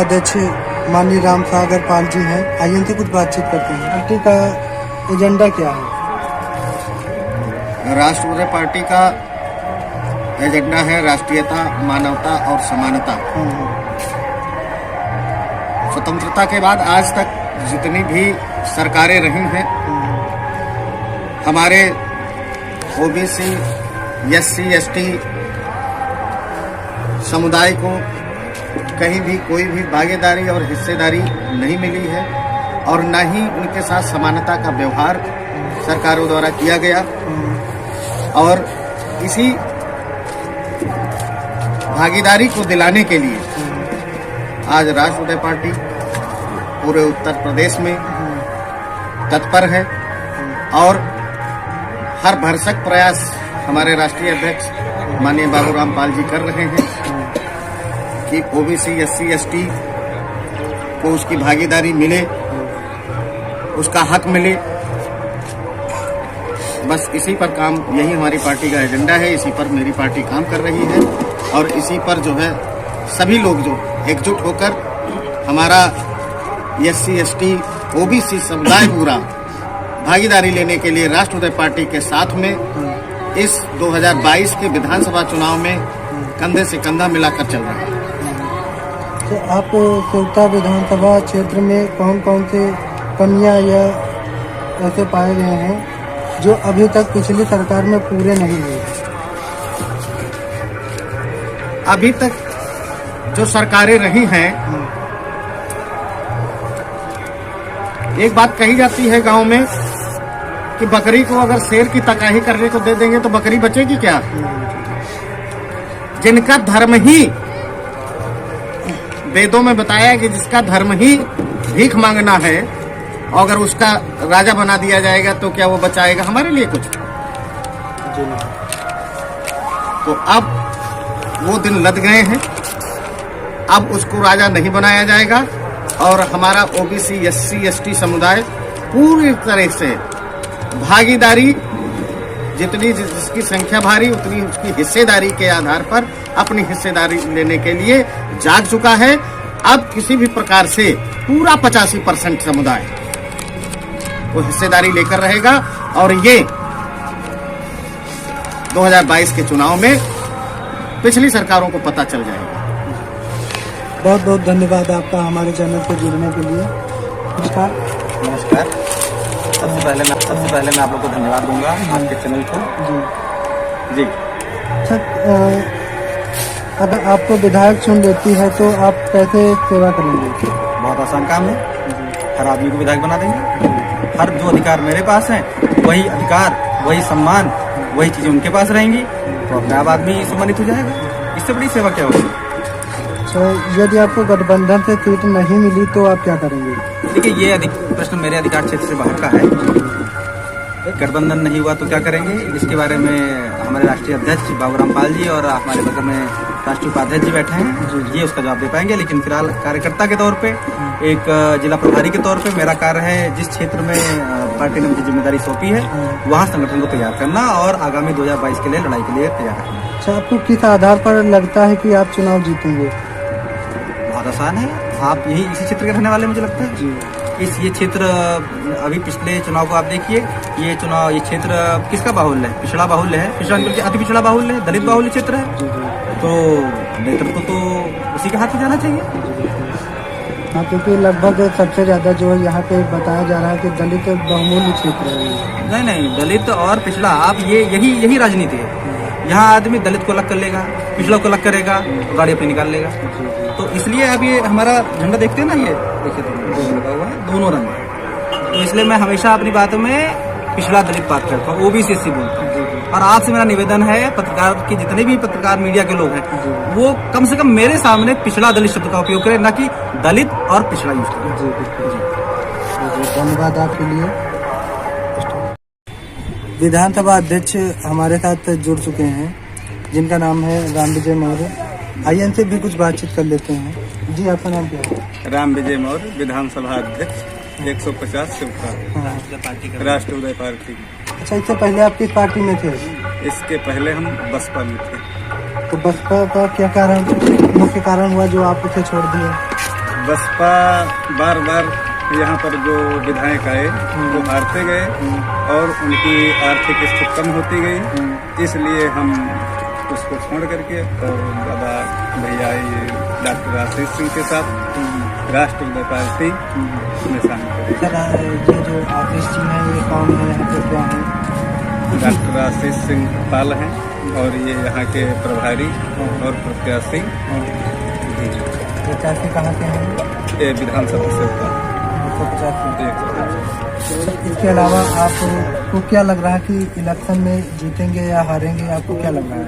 अध्यक्ष माननीय राम सागर पाल जी हैं। आइए इनसे कुछ बातचीत करते हैं। पार्टी का एजेंडा क्या है? राष्ट्रीय पार्टी का एजेंडा है राष्ट्रीयता, मानवता और समानता। स्वतंत्रता के बाद आज तक जितनी भी सरकारें रही हैं, हमारे ओबीसी, एससी, एसटी समुदाय को कहीं भी कोई भी भागीदारी और हिस्सेदारी नहीं मिली है और न ही उनके साथ समानता का व्यवहार सरकारों द्वारा किया गया। और इसी भागीदारी को दिलाने के लिए आज राष्ट्रीय पार्टी पूरे उत्तर प्रदेश में तत्पर है और हर भरसक प्रयास हमारे राष्ट्रीय अध्यक्ष माननीय बाबूराम पाल जी कर रहे हैं कि ओबीसी, एससी, एसटी को उसकी भागीदारी मिले, उसका हक मिले। बस इसी पर काम, यही हमारी पार्टी का एजेंडा है, इसी पर मेरी पार्टी काम कर रही है और इसी पर जो है सभी लोग जो एकजुट होकर हमारा एससी, एसटी, ओबीसी समुदाय पूरा भागीदारी लेने के लिए राष्ट्रीय पार्टी के साथ में इस 2022 के विधानसभा चुनाव में कंधे से कंधा मिलाकर चल रहा है। तो आप कोटा विधानसभा क्षेत्र में कौन कौन से कमियां या ऐसे पाए गए हैं जो अभी तक पिछली सरकार में पूरे नहीं हुए? अभी तक जो सरकारें रही हैं, एक बात कही जाती है गांव में कि बकरी को अगर शेर की तकाही करने को दे देंगे तो बकरी बचेगी क्या? जिनका धर्म ही, वेदों में बताया कि जिसका धर्म ही भीख मांगना है, अगर उसका राजा बना दिया जाएगा तो क्या वो बचाएगा हमारे लिए कुछ? तो अब वो दिन लद गए हैं, अब उसको राजा नहीं बनाया जाएगा और हमारा ओबीसी, एससी, एसटी समुदाय पूरी तरह से भागीदारी, जितनी जिसकी संख्या भारी उतनी उसकी हिस्सेदारी के आधार पर अपनी हिस्सेदारी लेने के लिए जाग चुका है। अब किसी भी प्रकार से पूरा 85% समुदाय वो हिस्सेदारी लेकर रहेगा और ये 2022 के चुनाव में पिछली सरकारों को पता चल जाएगा। बहुत बहुत धन्यवाद आपका हमारे चैनल से जुड़ने के लिए। नमस्कार। नमस्कार। सबसे पहले मैं आप लोग को धन्यवाद दूंगा आपके चैनल को। जी। अच्छा, अगर आपको विधायक चुन लेती है तो आप कैसे सेवा करेंगे? बहुत आसान काम है, हर आदमी को विधायक बना देंगे। हर जो अधिकार मेरे पास हैं वही अधिकार, वही सम्मान, वही चीजें उनके पास रहेंगी तो अपने आप आदमी सम्मानित हो जाएगा। इससे बड़ी सेवा क्या होगी? अच्छा, यदि आपको गठबंधन से सीट नहीं मिली तो आप क्या करेंगे? देखिए, ये प्रश्न मेरे अधिकार क्षेत्र से बाहर का है। गठबंधन नहीं हुआ तो क्या करेंगे, इसके बारे में हमारे राष्ट्रीय अध्यक्ष बाबूराम पाल जी और हमारे बगल में राष्ट्रीय उपाध्यक्ष जी बैठे हैं, ये उसका जवाब दे पाएंगे। लेकिन फिलहाल कार्यकर्ता के तौर पे, एक जिला प्रभारी के तौर पे मेरा कार्य है जिस क्षेत्र में पार्टी ने मुझे जिम्मेदारी सौंपी है वहाँ संगठन को तैयार करना और आगामी 2022 के लिए लड़ाई के लिए तैयार रखना। अच्छा, आपको किस आधार पर लगता है कि आप चुनाव जीतेंगे? बहुत आसान है, आप यही इसी क्षेत्र के रहने वाले मुझे लगता है। ये क्षेत्र अभी पिछले चुनाव को आप देखिए, ये क्षेत्र किसका बाहुल्य है? पिछड़ा बाहुल्य है, पिछड़ा बल्कि अति पिछड़ा बाहुल्य है, दलित बाहुल्य क्षेत्र है। तो नेतृत्व तो उसी के हाथ में जाना चाहिए। हाँ, क्योंकि लगभग सबसे ज्यादा जो है यहाँ पे बताया जा रहा है कि दलित बहुमूल्य क्षेत्र है। नहीं, दलित और पिछड़ा, आप यही राजनीति है। यहाँ आदमी दलित को अलग कर लेगा, पिछड़ा को अलग करेगा, गाड़ी अपनी निकाल लेगा। तो इसलिए अब ये हमारा झंडा देखते हैं ना, ये देखिए तो लगा हुआ है, दोनों रंग है। तो इसलिए मैं हमेशा अपनी बातों में पिछड़ा दलित बात करता हूँ, ओबीसी बोलता हूँ। और आपसे मेरा निवेदन है, पत्रकार की जितने भी पत्रकार मीडिया के लोग हैं वो कम से कम मेरे सामने पिछड़ा दलित शब्द का उपयोग करें, न कि दलित और पिछड़ा यूज करें। धन्यवाद आपके लिए। विधानसभा अध्यक्ष हमारे साथ जुड़ चुके हैं जिनका नाम है राम विजय मौर्य। आइए इनसे भी कुछ बातचीत कर लेते हैं। जी, आपका नाम क्या है? राम विजय मौर्य, विधानसभा अध्यक्ष 150 शिवका, राष्ट्रीय पार्टी। अच्छा, इससे पहले आप किस पार्टी में थे? इसके पहले हम बसपा में थे। तो बसपा का क्या कारण, मुख्य कारण हुआ जो आप उसे छोड़ दिए? बसपा बार बार यहाँ पर जो विधायक आए वो हारते गए और उनकी आर्थिक स्थिति कम होती गई, इसलिए हम उसको छोड़ करके और दादा भैया ये डॉक्टर आशीष सिंह के साथ राष्ट्रीय पार्टी में शामिल करें। सर ये जो आशीष जी हैं ये कौन है, यहाँ पे क्या है? डॉक्टर आशीष सिंह पाल हैं और ये यहाँ के प्रभारी और प्रत्याशी। प्रत्याशी कहाँ के हैं? ये विधानसभा से होता 150। इसके अलावा आपको क्या लग रहा है कि इलेक्शन में जीतेंगे या हारेंगे, आपको क्या लग रहा है?